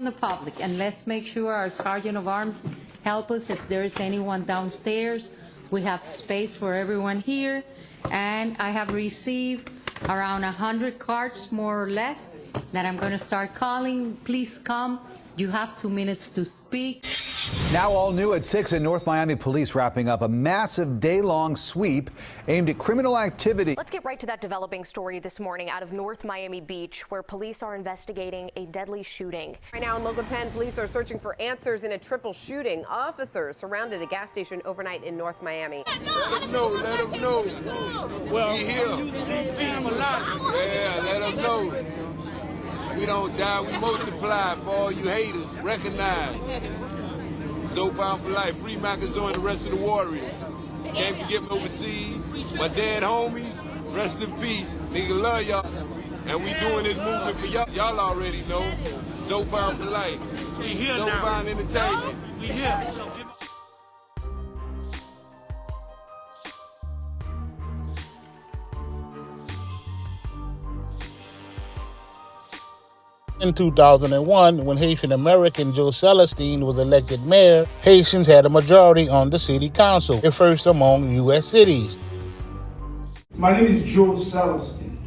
The public, and let's make sure our sergeant of arms help us if there is anyone downstairs. We have space for everyone here, and I have received around 100 cards, more or less, that I'm going to start calling. Please come. You have 2 minutes to speak. Now all new at 6 in North Miami, police wrapping up a massive day-long sweep aimed at criminal activity. Let's get right to that developing story this morning out of North Miami Beach, where police are investigating a deadly shooting. Right now in Local 10, police are searching for answers in a triple shooting. Officers surrounded a gas station overnight in North Miami. Let them know, let them know. Well, we here. Yeah, let them know. We don't die, we multiply. For all you haters, recognize. Zopound for life. Free Macazor and the rest of the warriors. Can't forget me overseas. My dead homies, rest in peace. Nigga, love y'all. And we doing this movement for y'all. Y'all already know. Zopound for life. We here now. Zopound Entertainment. We here. So In 2001, when Haitian-American Joe Celestine was elected mayor, Haitians had a majority on the city council, the first among U.S. cities. My name is Joe Celestine.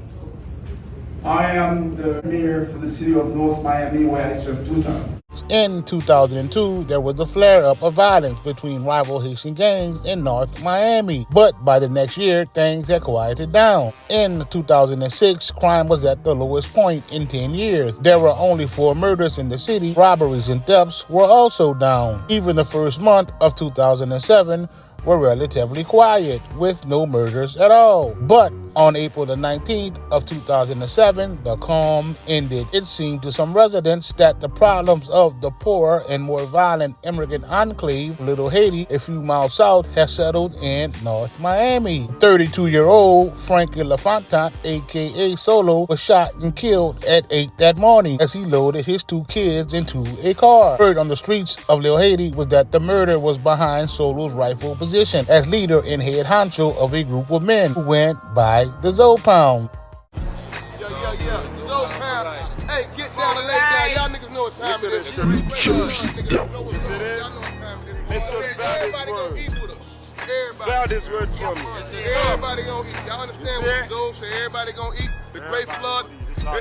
I am the mayor for the city of North Miami, where I served 2 terms. In 2002, there was a flare-up of violence between rival Haitian gangs in North Miami. But by the next year, things had quieted down. In 2006, crime was at the lowest point in 10 years. There were only 4 murders in the city. Robberies and thefts were also down. Even the first month of 2007 were relatively quiet, with no murders at all. But on April the 19th of 2007, the calm ended. It seemed to some residents that the problems of the poor and more violent immigrant enclave, Little Haiti, a few miles south, has settled in North Miami. 32-year-old Frankie LaFontant, aka Solo, was shot and killed at 8 that morning as he loaded his 2 kids into a car. Word on the streets of Little Haiti was that the murder was behind Solo's rightful position as leader and head honcho of a group of men who went by the Zopound. Yeah. Zopound. Hey, get down and lay down. Y'all niggas know what time it is. Everybody gonna eat with us. Spell this word for me. Everybody gonna eat. Y'all understand what Zoe said? Everybody gonna eat. The great flood.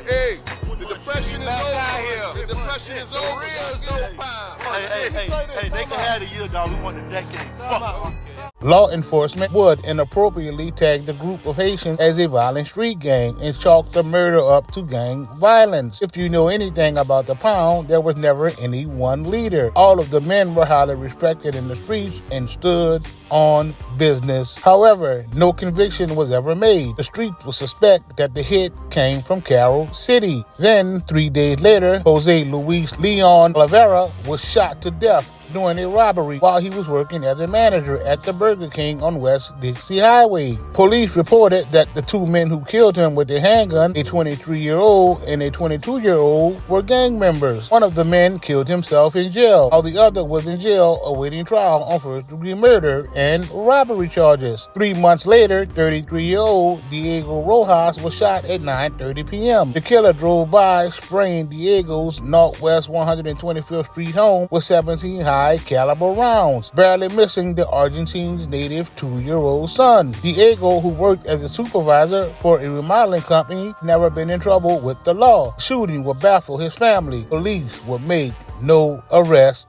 Hey, the depression is over. The depression is over. Hey, they can have the year, dog. We want the decade. Fuck. Law enforcement would inappropriately tag the group of Haitians as a violent street gang and chalk the murder up to gang violence. If you know anything about the pound, there was never any one leader. All of the men were highly respected in the streets and stood on business. However, no conviction was ever made. The streets would suspect that the hit came from Carroll City. Then, 3 days later, Jose Luis Leon Olivera was shot to death during a robbery while he was working as a manager at the Burger King on West Dixie Highway. Police reported that the 2 men who killed him with a handgun, a 23-year-old and a 22-year-old, were gang members. One of the men killed himself in jail, while the other was in jail awaiting trial on first-degree murder and robbery charges. 3 months later, 33-year-old Diego Rojas was shot at 9:30 p.m. The killer drove by, spraying Diego's Northwest 125th Street home with 17 high-caliber rounds, barely missing the Argentinian's native 2-year-old son. Diego, who worked as a supervisor for a remodeling company, never been in trouble with the law. Shooting would baffle his family. Police would make no arrests.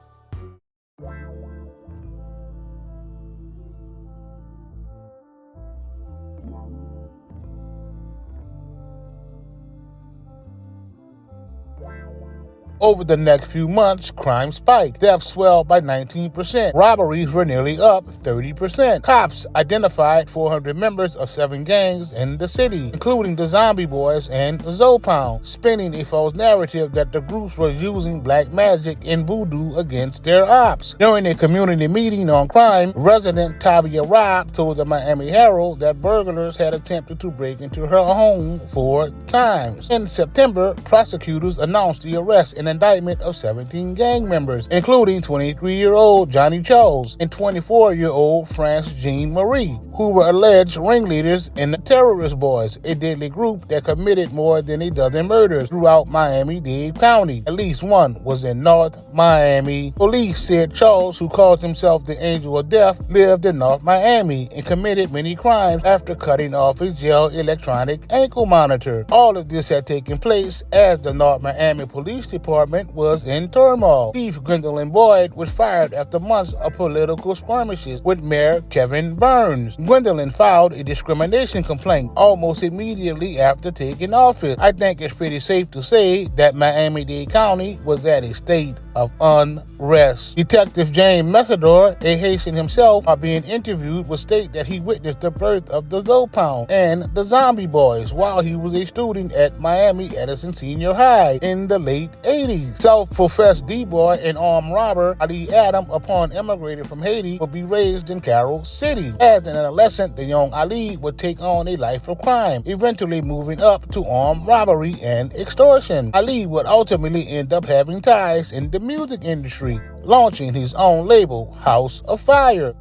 Over the next few months, crime spiked. Thefts swelled by 19%. Robberies were nearly up 30%. Cops identified 400 members of 7 gangs in the city, including the Zombie Boys and the Zopound, spinning a false narrative that the groups were using black magic and voodoo against their ops. During a community meeting on crime, resident Tavia Robb told the Miami Herald that burglars had attempted to break into her home 4 times. In September, prosecutors announced the arrest and indictment of 17 gang members, including 23-year-old Johnny Charles and 24-year-old France Jean Marie, who were alleged ringleaders in the Terrorist Boys, a deadly group that committed more than a dozen murders throughout Miami-Dade County. At least one was in North Miami. Police said Charles, who calls himself the Angel of Death, lived in North Miami and committed many crimes after cutting off his jail electronic ankle monitor. All of this had taken place as the North Miami Police Department was in turmoil. Chief Gwendolyn Boyd was fired after months of political skirmishes with Mayor Kevin Burns. Gwendolyn filed a discrimination complaint almost immediately after taking office. I think it's pretty safe to say that Miami-Dade County was at a state of unrest. Detective James Messador, a Haitian himself, while being interviewed, would state that he witnessed the birth of the Zopound and the Zombie Boys while he was a student at Miami Edison Senior High in the late 80s. Self-professed D-boy and armed robber Ali Adam, upon immigrating from Haiti, would be raised in Carroll City. As an adolescent, the young Ali would take on a life of crime, eventually moving up to armed robbery and extortion. Ali would ultimately end up having ties in the music industry, launching his own label, House of Fire.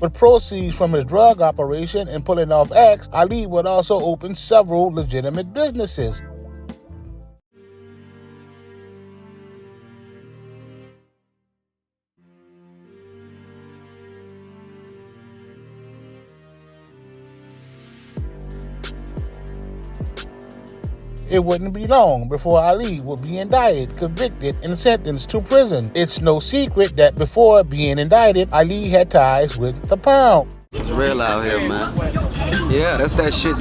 With proceeds from his drug operation and pulling off acts, Ali would also open several legitimate businesses. It wouldn't be long before Ali would be indicted, convicted, and sentenced to prison. It's no secret that before being indicted, Ali had ties with the Pound. It's real out here, man. Yeah, that's that shit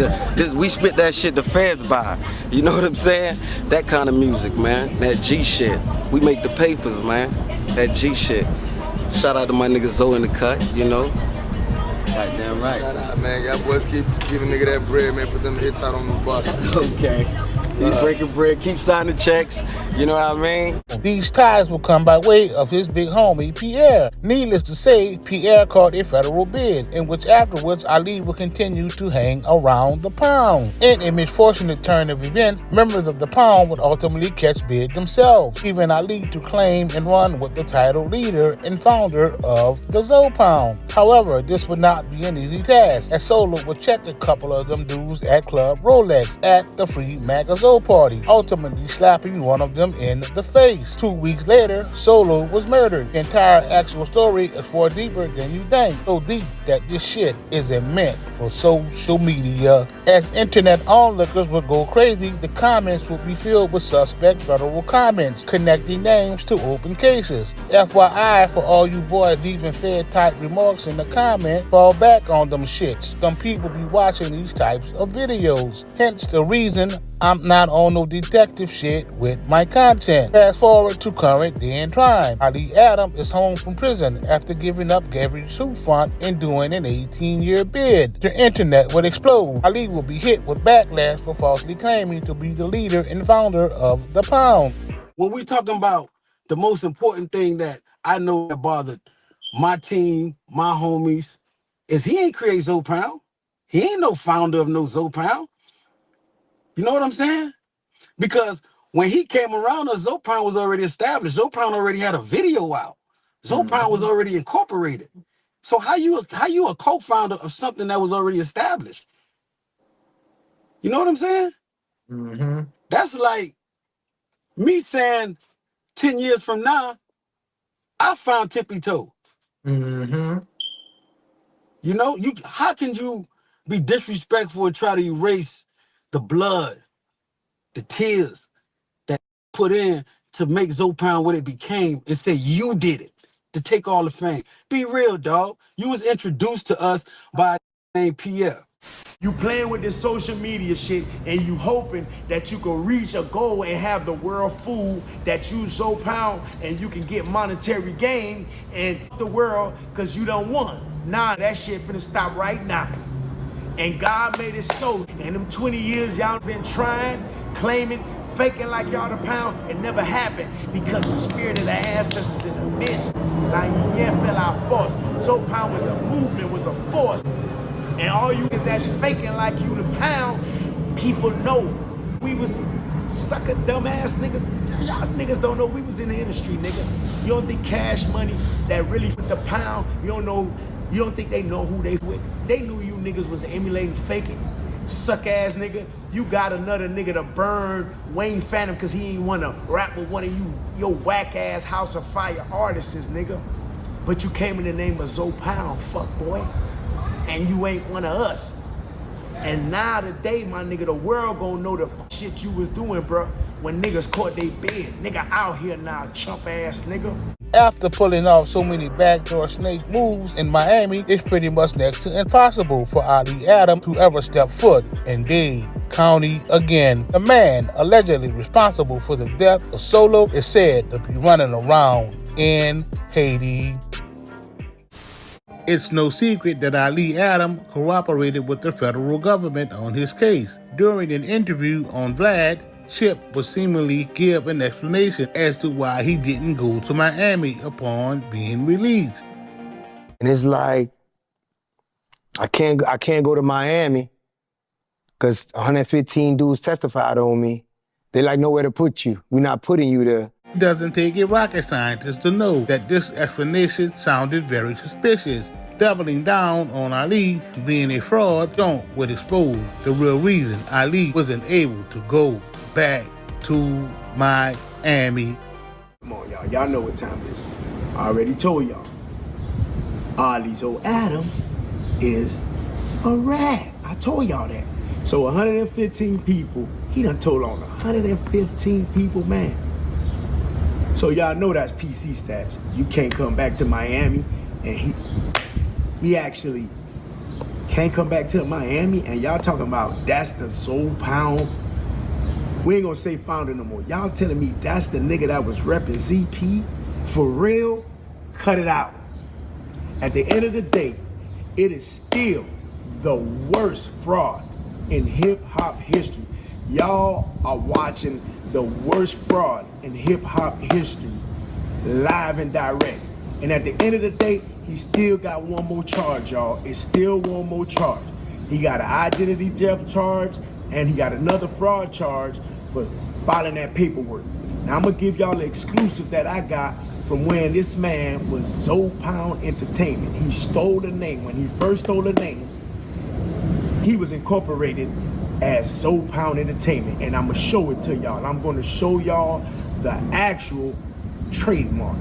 we spit that shit the feds buy. You know what I'm saying? That kind of music, man. That G shit. We make the papers, man. That G shit. Shout out to my nigga Zoe in the cut, you know? Right, damn right. Shout out, man. Y'all boys keep giving nigga that bread, man. Put them hits out on the bus. Okay. Keep breaking bread, keep signing checks, you know what I mean? These ties will come by way of his big homie, Pierre. Needless to say, Pierre caught a federal bid, in which afterwards Ali would continue to hang around the Pound. In a misfortunate turn of events, members of the Pound would ultimately catch bid themselves, leaving Ali to claim and run with the title leader and founder of the Zopound. However, this would not be an easy task, as Solo would check a couple of them dudes at Club Rolex at the Free Magazine party, ultimately slapping one of them in the face. 2 weeks later, Solo was murdered. The entire actual story is far deeper than you think. So deep that this shit isn't meant for social media. As internet onlookers would go crazy, the comments would be filled with suspect federal comments, connecting names to open cases. FYI, for all you boys leaving Fed-type remarks in the comment, fall back on them shits. Some people be watching these types of videos. Hence the reason I'm not on no detective shit with my content. Fast forward to current day in crime. Ali Adam is home from prison after giving up Gary Soufront and doing an 18-year bid. The internet would explode. Ali will be hit with backlash for falsely claiming to be the leader and founder of the Pound. When we talking about the most important thing that I know that bothered my team, my homies, is he ain't create Zopound. He ain't no founder of no Zopound. You know what I'm saying? Because when he came around us, Zopound was already established. Zopound already had a video out. Zopound was already incorporated. So how you a co-founder of something that was already established? You know what I'm saying? Mm-hmm. That's like me saying 10 years from now, I found Tippy Toe. Mm-hmm. You know, how can you be disrespectful and try to erase the blood, the tears that put in to make Zopound what it became and say you did it to take all the fame? Be real, dog. You was introduced to us by a named Pierre. You playing with this social media shit and you hoping that you can reach a goal and have the world fool that you Zopound and you can get monetary gain and the world because you don't want. Nah, that shit finna stop right now. And God made it so. In them 20 years y'all been trying, claiming, faking like y'all the Pound, it never happened because the spirit of the ancestors in the midst. Like yeah, fell out force. Zopound was a movement, was a force. And all you that's faking like you the Pound, people know we was sucker, dumbass nigga. Y'all niggas don't know we was in the industry, nigga. You don't think Cash Money that really with the pound, you don't think they know who they with? They knew you niggas was emulating, faking. Suck ass nigga. You got another nigga to burn Wayne Phantom because he ain't wanna rap with one of you, your whack ass House of Fire artists, nigga. But you came in the name of Zoe Pound, fuck boy. And you ain't one of us. And now today, my nigga, the world gonna know the shit you was doing, bro. When niggas caught they bed. Nigga out here now, chump ass nigga. After pulling off so many backdoor snake moves in Miami, it's pretty much next to impossible for Ali Adams to ever step foot in Dade County again. The man allegedly responsible for the death of Solo is said to be running around in Haiti. It's no secret that Ali Adams cooperated with the federal government on his case. During an interview on Vlad, Chip would seemingly give an explanation as to why he didn't go to Miami upon being released. And it's like, I can't go to Miami because 115 dudes testified on me. They like nowhere to put you. We're not putting you there. It doesn't take a rocket scientist to know that this explanation sounded very suspicious. Doubling down on Ali being a fraud would expose the real reason Ali wasn't able to go back to Miami. Come on, y'all. Y'all know what time it is. I already told y'all. Ali Adams is a rat. I told y'all that. So 115 people, he done told on 115 people, man. So y'all know that's PC stats. You can't come back to Miami, and he actually can't come back to Miami, and y'all talking about that's the Zoe Pound. We ain't gonna say founder no more. Y'all telling me that's the nigga that was repping ZP? For real? Cut it out. At the end of the day, it is still the worst fraud in hip-hop history. Y'all are watching the worst fraud in hip-hop history, live and direct. And at the end of the day, he still got one more charge, y'all. It's still one more charge. He got an identity theft charge, and he got another fraud charge for filing that paperwork. Now I'm gonna give y'all the exclusive that I got from when this man was Zoe Pound Entertainment. He stole the name. When he first stole the name, he was incorporated as Zoe Pound Entertainment, and I'm gonna show it to y'all. I'm gonna show y'all the actual trademark.